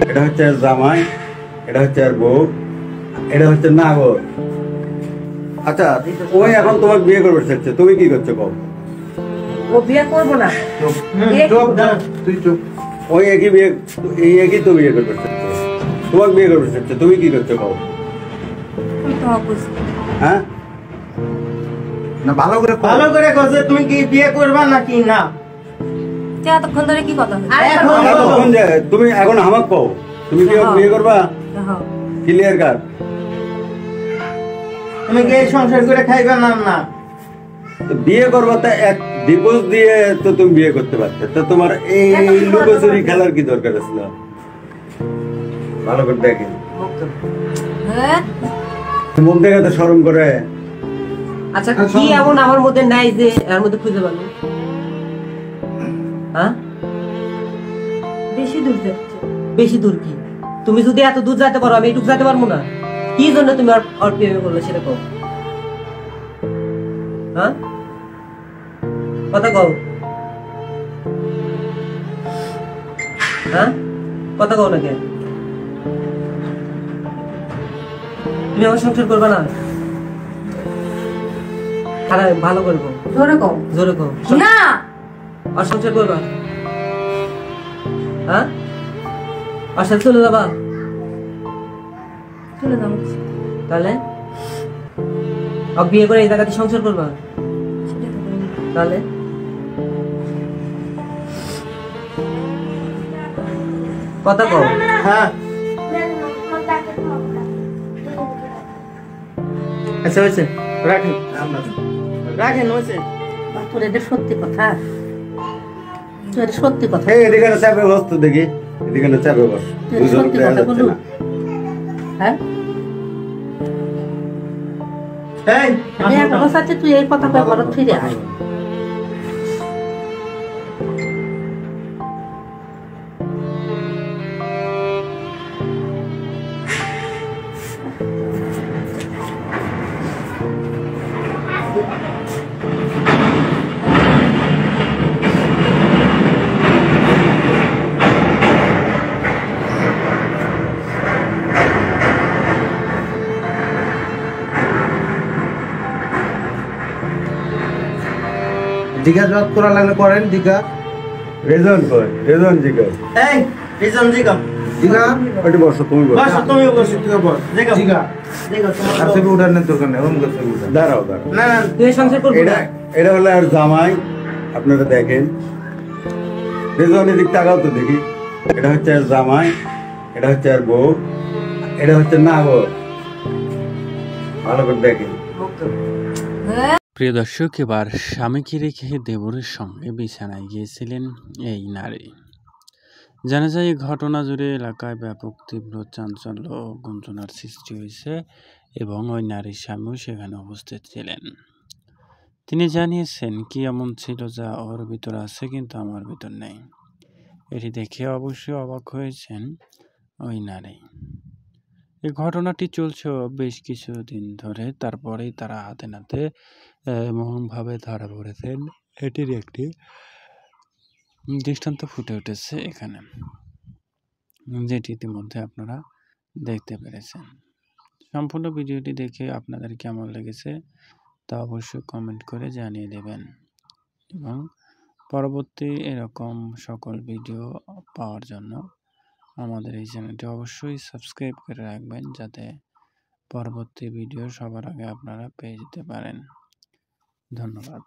এটা হচ্ছে আর জামাই, এটা হচ্ছে আর বউ, এটা হচ্ছে নাগর। আচ্ছা, ওই এখন তোমাকে বিয়ে করবে চাচ্ছে, তুমি কি করছো কও? ও বিয়ে করবো না। তুই চুপ। ওই একই বিয়ে, এই একই তো বিয়ে করবে চাচ্ছে, তোমাকে বিয়ে করবে চাচ্ছে, তুমি কি করছো কও? হ্যাঁ না, ভালো করে কইছে তুমি কি বিয়ে করবা নাকি না? এতক্ষণ ধরে কি কথা হচ্ছে? এতক্ষণ যে তুমি এখন আমাকে কও, তুমি কি ওকে বিয়ে করবা? Clear cut. তুমি কি এই সংসার করে খাইবা না? না বিয়ে করবা তা এক ডিভোর্স দিয়ে তো তুমি বিয়ে করতে পারতে, তো তোমার এই লুকোচুরি খেলার কি দরকার ছিল? ভালো করে দেখেন, মুখ দেখে তো শরম করে। আচ্ছা, কি এমন আমার মধ্যে নাই যে এর মধ্যে খুঁজে পাবো? হ্যাঁ, বেশি দূর যাচ্ছে। বেশি দূর কি? তুমি যদি এত দূর যেতে পারো, আমি এটুকু যেতে পারবো না? কি জন্য তুমি আর প্রেমে করলে সেটা কও। হ্যাঁ, কথা কও। হ্যাঁ, কথা কও না কেন? তুমি আমার সংসার করবে না? খারাপ, ভালো করে কও, জোরে কও, জোরে কও না। আর সংসার করবা? হ্যাঁ, আর সাথে চলে যাবা? চলে যাবো। তাহলে আর বিয়ে করে এই জায়গাতে সংসার করবা? তাহলে কথা কও। হ্যাঁ, আচ্ছা হয়েছে, রাখেন রাখেন, হয়েছে। তোর এটা সত্যি কথা, তোর এটা সত্যি কথা। এই এদিকে চাপে বস তো দেখি, এদিকে চাপে বস। সত্যি কথা বলু। হ্যাঁ, আমি একটা কথা আছে, তুই এই কথা কয়ে ঘরে ফিরে আয়। জিজ্ঞাসাবাদ করা লাগলে করেন। জিজ্ঞা রেজন কই, রেজন জিগা। এই রিজন জিজ্ঞা জিজ্ঞা ওটি বসো, তুমি বসো। বসো, তুমি বসো, তুই বস। জিজ্ঞা জিজ্ঞা জিজ্ঞা আর তুমি উঠার নেই দোকান নেই, ওম গেছে উঠা। দাঁড়াও দাঁড়াও। না না, তুই সংসার করবি এটা না? এটা হলো আর জামাই, আপনারা দেখেন। রেজন এদিক তাকাও তো দেখি। এটা হচ্ছে আর জামাই, এটা হচ্ছে আর বউ, এটা হচ্ছে নাগর। ভালো করে দেখেন। প্রিয় দর্শক, এবার স্বামীকে রেখে দেবরের সঙ্গে বিছানায় গিয়েছিলেন এই নারী। জানা যায় এই ঘটনা জুড়ে এলাকায় ব্যাপক তীব্র চাঞ্চল্য ও গুঞ্জনার সৃষ্টি হয়েছে এবং ওই নারীর স্বামীও সেখানে উপস্থিত ছিলেন। তিনি জানিয়েছেন, কি এমন ছিল যা ওর ভিতর আছে কিন্তু আমার ভিতর নেই। এটি দেখে অবশ্যই অবাক হয়েছেন ওই নারী। এই ঘটনাটি চলছে বেশ কিছুদিন ধরে, তারপরেই তারা হাতে নাতে এমনভাবে ধরা পড়েছেন, এটির একটি দৃষ্টান্ত ফুটে উঠেছে এখানে, যেটি ইতিমধ্যে আপনারা দেখতে পেরেছেন। সম্পূর্ণ ভিডিওটি দেখে আপনাদের কেমন লেগেছে তা অবশ্যই কমেন্ট করে জানিয়ে দেবেন এবং পরবর্তী এরকম সকল ভিডিও পাওয়ার জন্য আমাদের এই চ্যানেলটি অবশ্যই সাবস্ক্রাইব করে রাখবেন, যাতে পরবর্তী ভিডিও সবার আগে আপনারা পেয়ে যেতে পারেন। ধন্যবাদ।